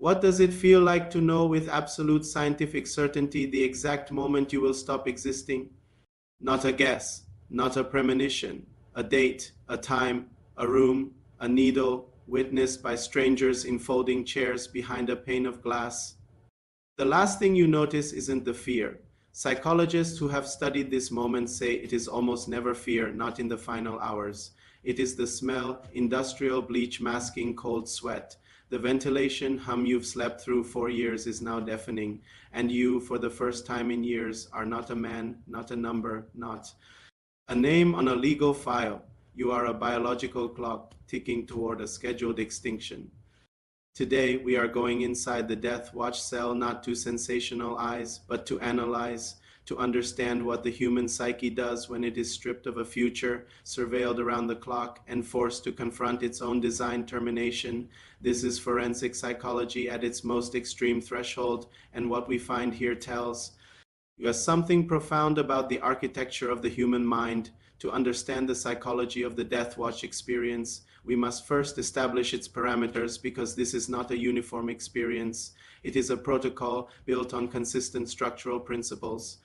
What does it feel like to know with absolute scientific certainty the exact moment you will stop existing? Not a guess, not a premonition, a date, a time, a room, a needle, witnessed by strangers in folding chairs behind a pane of glass. The last thing you notice isn't the fear. Psychologists who have studied this moment say it is almost never fear, not in the final hours. It is the smell, industrial bleach masking cold sweat. The ventilation hum you've slept through 4 years is now deafening, and you, for the first time in years, are not a man, not a number, not a name on a legal file. You are a biological clock ticking toward a scheduled extinction. Today, we are going inside the death watch cell not to sensational eyes, but to analyze, to understand what the human psyche does when it is stripped of a future, surveilled around the clock, and forced to confront its own design termination. This is forensic psychology at its most extreme threshold, and what we find here tells us something profound about the architecture of the human mind. To understand the psychology of the death watch experience, we must first establish its parameters, because this is not a uniform experience. It is a protocol built on consistent structural principles.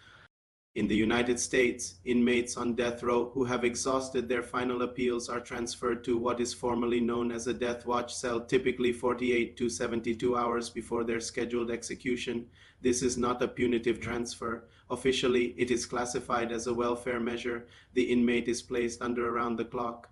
In the United States, inmates on death row who have exhausted their final appeals are transferred to what is formally known as a death watch cell, typically 48 to 72 hours before their scheduled execution. This is not a punitive transfer. Officially, it is classified as a welfare measure. The inmate is placed under around-the-clock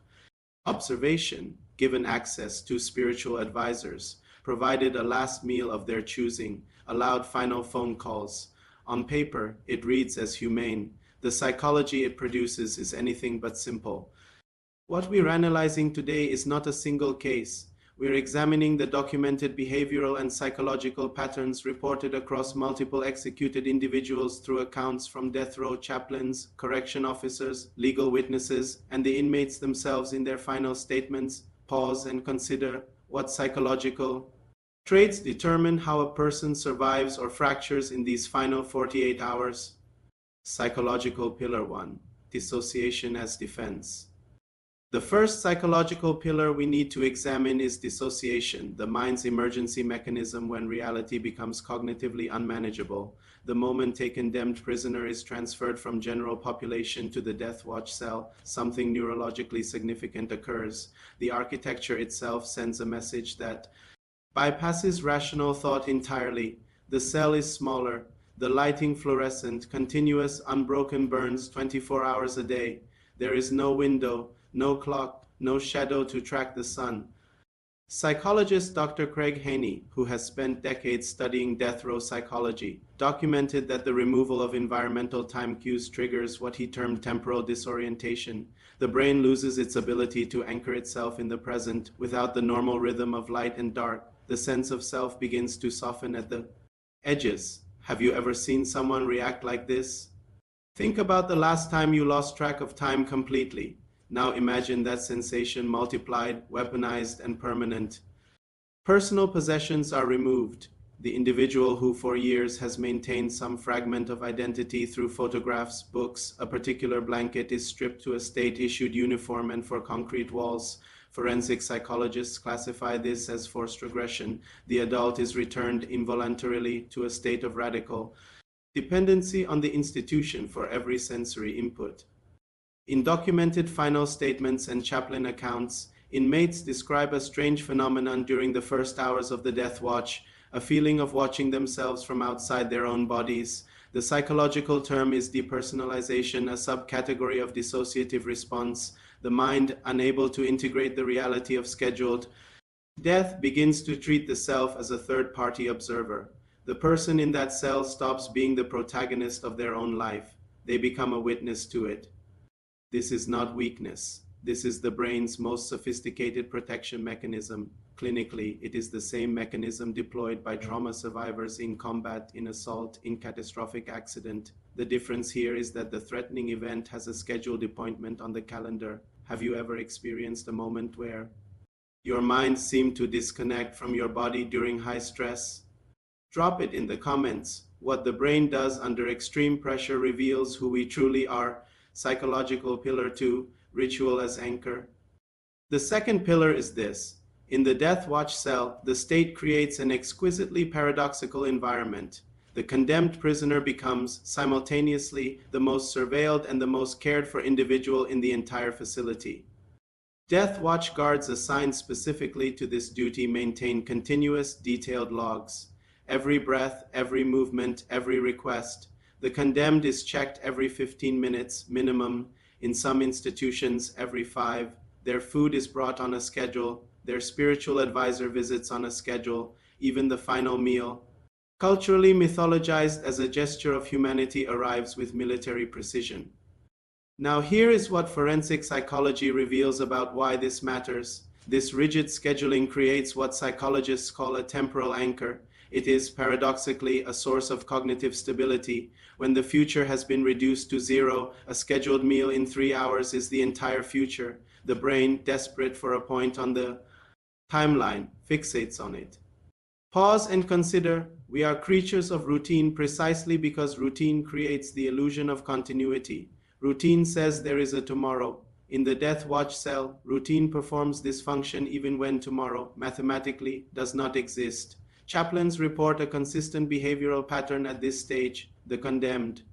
observation, given access to spiritual advisors, provided a last meal of their choosing, allowed final phone calls. On paper, it reads as humane. The psychology it produces is anything but simple. What we're analyzing today is not a single case. We're examining the documented behavioral and psychological patterns reported across multiple executed individuals through accounts from death row chaplains, correction officers, legal witnesses, and the inmates themselves in their final statements. Pause and consider what psychological traits determine how a person survives or fractures in these final 48 hours. Psychological Pillar 1. Dissociation as defense. The first psychological pillar we need to examine is dissociation, the mind's emergency mechanism when reality becomes cognitively unmanageable. The moment a condemned prisoner is transferred from general population to the death watch cell, something neurologically significant occurs. The architecture itself sends a message that bypasses rational thought entirely. The cell is smaller, the lighting fluorescent, continuous, unbroken burns 24 hours a day. There is no window, no clock, no shadow to track the sun. Psychologist Dr. Craig Haney, who has spent decades studying death row psychology, documented that the removal of environmental time cues triggers what he termed temporal disorientation. The brain loses its ability to anchor itself in the present. Without the normal rhythm of light and dark, the sense of self begins to soften at the edges. Have you ever seen someone react like this? Think about the last time you lost track of time completely. Now imagine that sensation multiplied, weaponized, and permanent. Personal possessions are removed. The individual who for years has maintained some fragment of identity through photographs, books, a particular blanket is stripped to a state-issued uniform and for concrete walls. Forensic psychologists classify this as forced regression. The adult is returned involuntarily to a state of radical dependency on the institution for every sensory input. In documented final statements and chaplain accounts, inmates describe a strange phenomenon during the first hours of the death watch, a feeling of watching themselves from outside their own bodies. The psychological term is depersonalization, a subcategory of dissociative response. The mind, unable to integrate the reality of scheduled death, begins to treat the self as a third-party observer. The person in that cell stops being the protagonist of their own life. They become a witness to it. This is not weakness. This is the brain's most sophisticated protection mechanism. Clinically, it is the same mechanism deployed by trauma survivors in combat, in assault, in catastrophic accident. The difference here is that the threatening event has a scheduled appointment on the calendar. Have you ever experienced a moment where your mind seemed to disconnect from your body during high stress? Drop it in the comments. What the brain does under extreme pressure reveals who we truly are. Psychological Pillar 2, Ritual as Anchor. The second pillar is this: In the death watch cell, the state creates an exquisitely paradoxical environment. The condemned prisoner becomes, simultaneously, the most surveilled and the most cared for individual in the entire facility. Death watch guards assigned specifically to this duty maintain continuous, detailed logs. Every breath, every movement, every request. The condemned is checked every 15 minutes, minimum. In some institutions, every 5. Their food is brought on a schedule. Their spiritual advisor visits on a schedule. Even the final meal, culturally mythologized as a gesture of humanity, arrives with military precision. Now here is what forensic psychology reveals about why this matters. This rigid scheduling creates what psychologists call a temporal anchor. It is, paradoxically, a source of cognitive stability. When the future has been reduced to zero, a scheduled meal in 3 hours is the entire future. The brain, desperate for a point on the timeline, fixates on it. Pause and consider. We are creatures of routine precisely because routine creates the illusion of continuity. Routine says there is a tomorrow. In the death watch cell, routine performs this function even when tomorrow, mathematically, does not exist. Chaplains report a consistent behavioral pattern at this stage. The condemned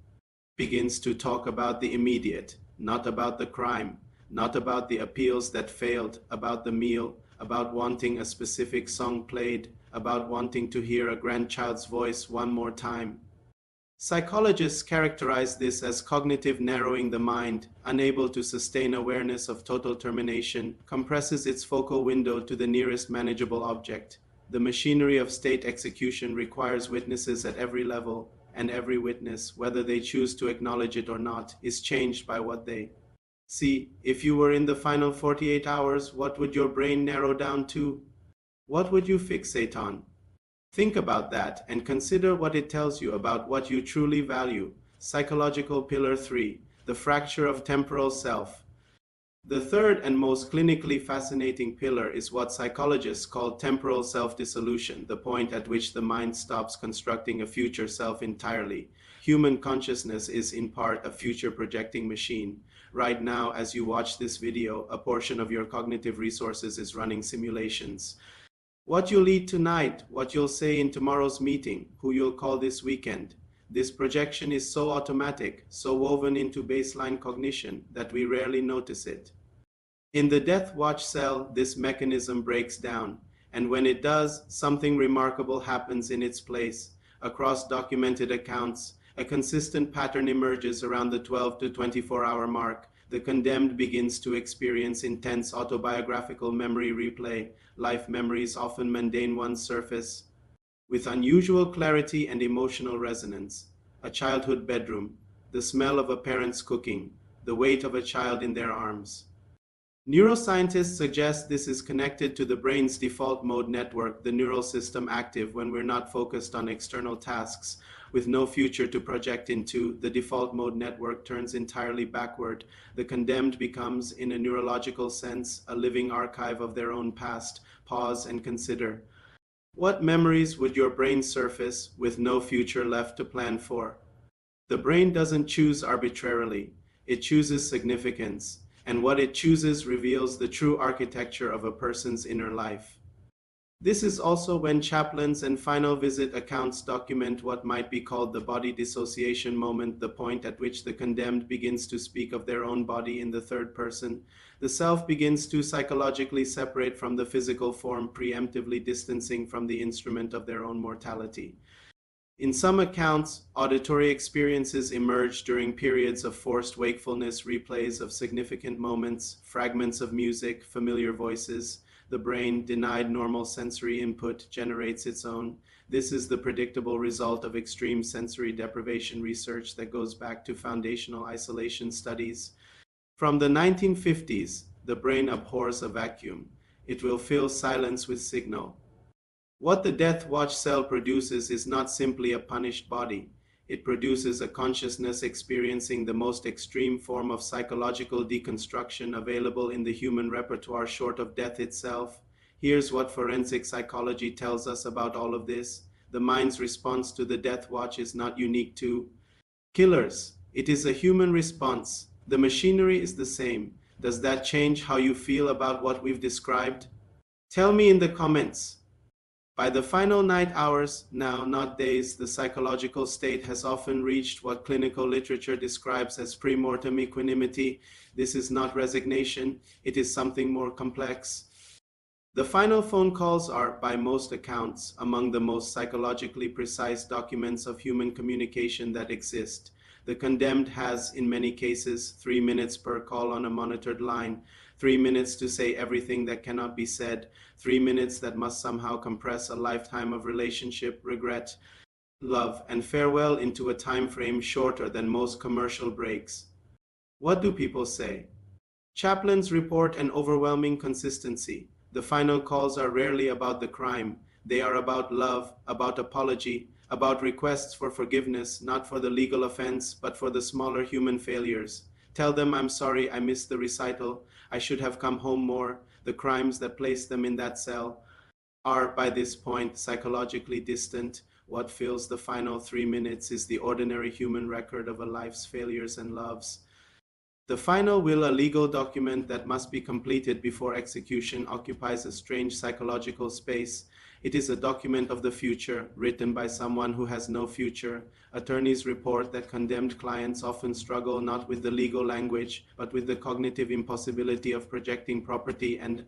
begins to talk about the immediate, not about the crime, not about the appeals that failed, about the meal, about wanting a specific song played, about wanting to hear a grandchild's voice one more time. Psychologists characterize this as cognitive narrowing. The mind, unable to sustain awareness of total termination, compresses its focal window to the nearest manageable object. The machinery of state execution requires witnesses at every level, and every witness, whether they choose to acknowledge it or not, is changed by what they see. If you were in the final 48 hours, what would your brain narrow down to? What would you fixate on? Think about that and consider what it tells you about what you truly value. Psychological Pillar 3, the fracture of temporal self. The third and most clinically fascinating pillar is what psychologists call temporal self-dissolution, the point at which the mind stops constructing a future self entirely. Human consciousness is in part a future-projecting machine. Right now, as you watch this video, a portion of your cognitive resources is running simulations. What you'll eat tonight, what you'll say in tomorrow's meeting, who you'll call this weekend. This projection is so automatic, so woven into baseline cognition that we rarely notice it. In the death watch cell, this mechanism breaks down, and when it does, something remarkable happens in its place. Across documented accounts, a consistent pattern emerges around the 12 to 24-hour mark. The condemned begins to experience intense autobiographical memory replay. Life memories, often mundane ones, surface with unusual clarity and emotional resonance. A childhood bedroom, the smell of a parent's cooking, the weight of a child in their arms. Neuroscientists suggest this is connected to the brain's default mode network, the neural system active when we're not focused on external tasks. With no future to project into, the default mode network turns entirely backward. The condemned becomes, in a neurological sense, a living archive of their own past. Pause and consider. What memories would your brain surface with no future left to plan for? The brain doesn't choose arbitrarily. It chooses significance, and what it chooses reveals the true architecture of a person's inner life. This is also when chaplains and final visit accounts document what might be called the body dissociation moment, the point at which the condemned begins to speak of their own body in the third person. The self begins to psychologically separate from the physical form, preemptively distancing from the instrument of their own mortality. In some accounts, auditory experiences emerge during periods of forced wakefulness, replays of significant moments, fragments of music, familiar voices. The brain, denied normal sensory input, generates its own. This is the predictable result of extreme sensory deprivation research that goes back to foundational isolation studies. From the 1950s, the brain abhors a vacuum. It will fill silence with signal. What the death watch cell produces is not simply a punished body. It produces a consciousness experiencing the most extreme form of psychological deconstruction available in the human repertoire short of death itself. Here's what forensic psychology tells us about all of this. The mind's response to the death watch is not unique to killers. It is a human response. The machinery is the same. Does that change how you feel about what we've described? Tell me in the comments. By the final night hours, now not days, the psychological state has often reached what clinical literature describes as pre-mortem equanimity. This is not resignation, it is something more complex. The final phone calls are, by most accounts, among the most psychologically precise documents of human communication that exist. The condemned has, in many cases, 3 minutes per call on a monitored line, 3 minutes to say everything that cannot be said, 3 minutes that must somehow compress a lifetime of relationship, regret, love, and farewell into a time frame shorter than most commercial breaks. What do people say? Chaplains report an overwhelming consistency. The final calls are rarely about the crime. They are about love, about apology, about requests for forgiveness, not for the legal offense, but for the smaller human failures. Tell them, I'm sorry, I missed the recital. I should have come home more. The crimes that placed them in that cell are, by this point, psychologically distant. What fills the final 3 minutes is the ordinary human record of a life's failures and loves. The final will, a legal document that must be completed before execution, occupies a strange psychological space. It is a document of the future, written by someone who has no future. Attorneys report that condemned clients often struggle not with the legal language, but with the cognitive impossibility of projecting property and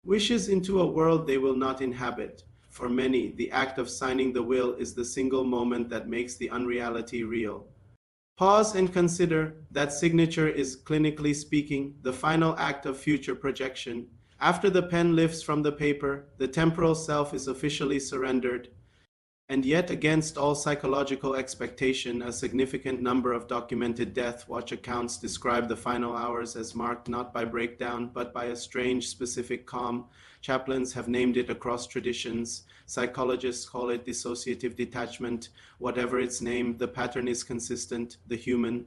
wishes into a world they will not inhabit. For many, the act of signing the will is the single moment that makes the unreality real. Pause and consider that signature is, clinically speaking, the final act of future projection. After the pen lifts from the paper, the temporal self is officially surrendered. And yet, against all psychological expectation, a significant number of documented death watch accounts describe the final hours as marked not by breakdown, but by a strange, specific calm. Chaplains have named it across traditions. Psychologists call it dissociative detachment. Whatever its name, the pattern is consistent. The human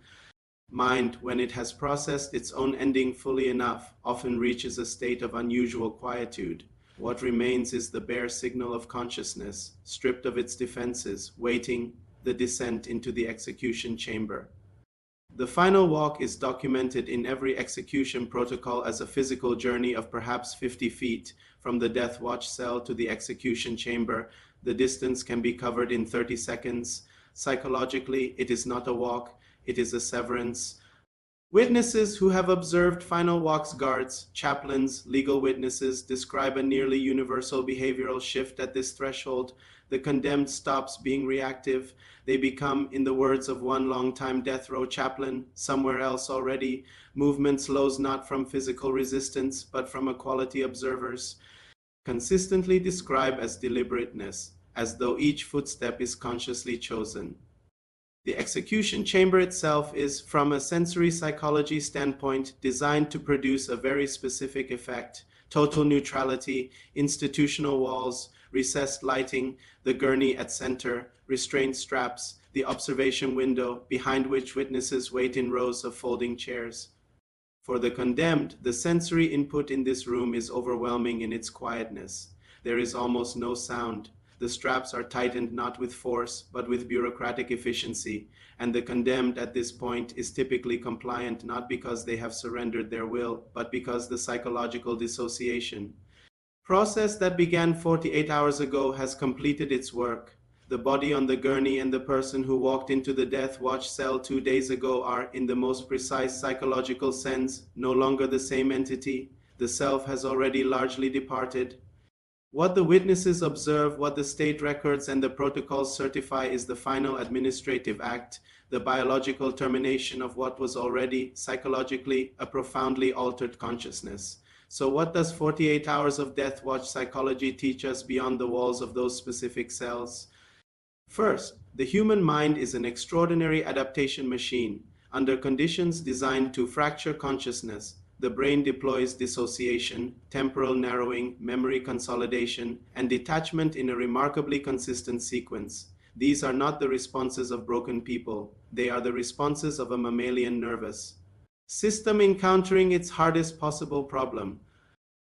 mind, when it has processed its own ending fully enough, often reaches a state of unusual quietude. What remains is the bare signal of consciousness, stripped of its defenses, waiting the descent into the execution chamber. The final walk is documented in every execution protocol as a physical journey of perhaps 50 feet from the death watch cell to the execution chamber. The distance can be covered in 30 seconds. Psychologically, it is not a walk, it is a severance. Witnesses who have observed final walks, guards, chaplains, legal witnesses, describe a nearly universal behavioral shift at this threshold. The condemned stops being reactive. They become, in the words of one longtime death row chaplain, somewhere else already. Movement slows not from physical resistance, but from equality observers. Consistently describe as deliberateness, as though each footstep is consciously chosen. The execution chamber itself is, from a sensory psychology standpoint, designed to produce a very specific effect: total neutrality, institutional walls, recessed lighting, the gurney at center, restraint straps, the observation window, behind which witnesses wait in rows of folding chairs. For the condemned, the sensory input in this room is overwhelming in its quietness. There is almost no sound. The straps are tightened not with force, but with bureaucratic efficiency, and the condemned at this point is typically compliant not because they have surrendered their will, but because the psychological dissociation process that began 48 hours ago has completed its work. The body on the gurney and the person who walked into the death watch cell 2 days ago are, in the most precise psychological sense, no longer the same entity. The self has already largely departed. What the witnesses observe, what the state records and the protocols certify is the final administrative act, the biological termination of what was already, psychologically, a profoundly altered consciousness. So what does 48 hours of death watch psychology teach us beyond the walls of those specific cells? First, the human mind is an extraordinary adaptation machine. Under conditions designed to fracture consciousness, the brain deploys dissociation, temporal narrowing, memory consolidation, and detachment in a remarkably consistent sequence. These are not the responses of broken people. They are the responses of a mammalian nervous system encountering its hardest possible problem.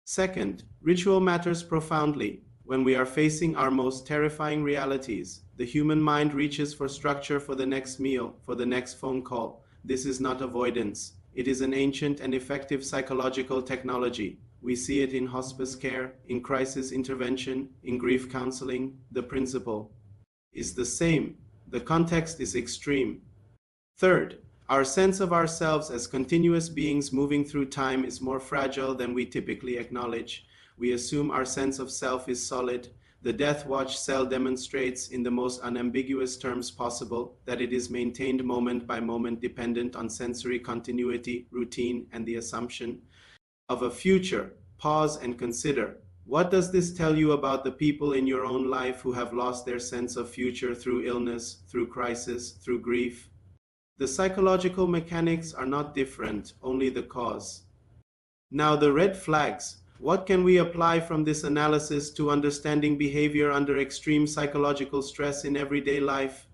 Second, ritual matters profoundly. When we are facing our most terrifying realities, the human mind reaches for structure for the next meal, for the next phone call. This is not avoidance. It is an ancient and effective psychological technology. We see it in hospice care, in crisis intervention, in grief counseling. The principle is the same. The context is extreme. Third, our sense of ourselves as continuous beings moving through time is more fragile than we typically acknowledge. We assume our sense of self is solid. The Death Watch cell demonstrates, in the most unambiguous terms possible, that it is maintained moment by moment, dependent on sensory continuity, routine, and the assumption of a future. Pause and consider. What does this tell you about the people in your own life who have lost their sense of future through illness, through crisis, through grief? The psychological mechanics are not different, only the cause. Now, the red flags. What can we apply from this analysis to understanding behavior under extreme psychological stress in everyday life?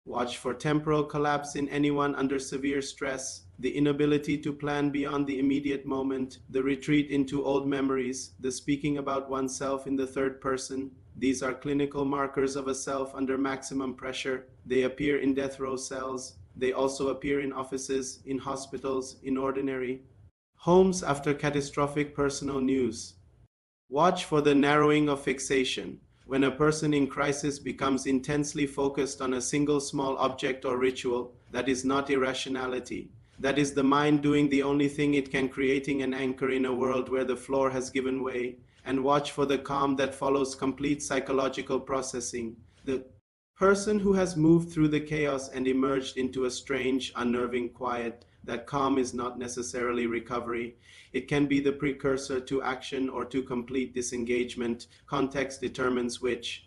Watch for temporal collapse in anyone under severe stress, the inability to plan beyond the immediate moment, the retreat into old memories, the speaking about oneself in the third person. These are clinical markers of a self under maximum pressure. They appear in death row cells. They also appear in offices, in hospitals, in ordinary homes after catastrophic personal news. Watch for the narrowing of fixation. When a person in crisis becomes intensely focused on a single small object or ritual, that is not irrationality. That is the mind doing the only thing it can, creating an anchor in a world where the floor has given way. And watch for the calm that follows complete psychological processing. The person who has moved through the chaos and emerged into a strange, unnerving quiet. That calm is not necessarily recovery. It can be the precursor to action or to complete disengagement. Context determines which.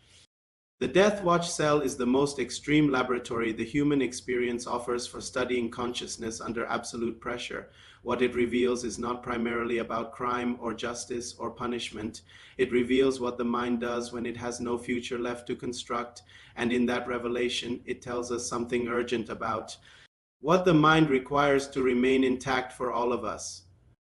The Death Watch cell is the most extreme laboratory the human experience offers for studying consciousness under absolute pressure. What it reveals is not primarily about crime or justice or punishment. It reveals what the mind does when it has no future left to construct, and in that revelation, it tells us something urgent about what the mind requires to remain intact for all of us.